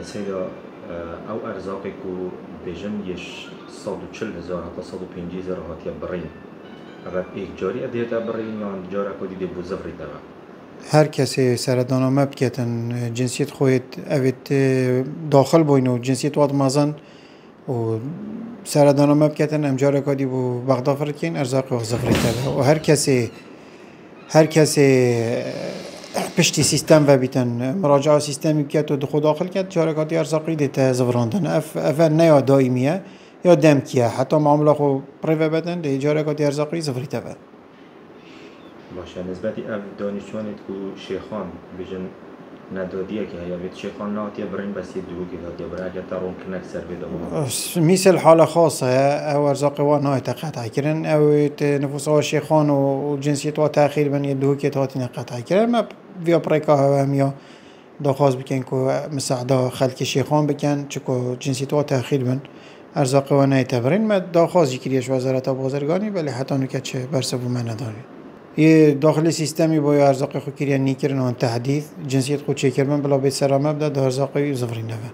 سیدا او ارزاقی که بجن یش 140,000 تا 150,000 هاتیا برین اگر ایک جاری ادیتا برین یا جارا کدی دی بو زفری دوا هر کسی سردانامه بکتن جنسیت خود اوید داخل بوینو جنسیت واد مازن و سردانامه بکتن امجار کدی بو بغدا فرد کن ارزاق و زفری دوا و هر کسی پشتی سیستم و بیتن مراجعه سیستمی بکت و دخول داخل کت جارا کدی ارزاقی دیت زفراندن اف نیا دائمیه یا دمکیه حتی معامله خو پریو بدن دی جارا کدی ارزاقی زفری دوا باشه نسبتی اف دانشجویانت که شیخان بجن ندادیه که هیا بید شیخان نهاتیا برین بس یه دوگی هاتیا برین اگر ترون کنک سر بیده مثل حالة خاصة أو أرزاق وانا قطع كرن أو نفوس شيخان وجنسية تأخير من يدوه كتاتنا قطع كرن ما في بريكا هم يا دخواز بكن كو مساعدة خلق شيخان بكن چكو جنسية تأخير من أرزاق وانا تبرين ما دخواز يكريش وزارة بازرگاني بل حتى نكتش برسبو ما نداري یه داخل سیستمی با ارزاق خو کریان نیکرن آن تحديث جنسیت خود چه کرد من بلا بیت سرامه بده ده ارزاقی زفرین نوه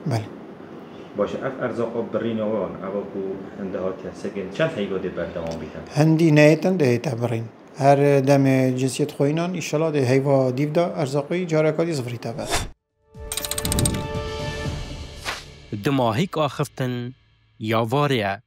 بله باشه اف ارزاق برین وان اما کو هنده هاتیا سگن چند هیگا دی بردوام بیتن هندی نیتن ده تبرین هر دم جنسیت خوینان ایشالا ده هیوا دیو دا ارزاقی جارکاتی زفری تبر دماهیک آخفتن یا واریا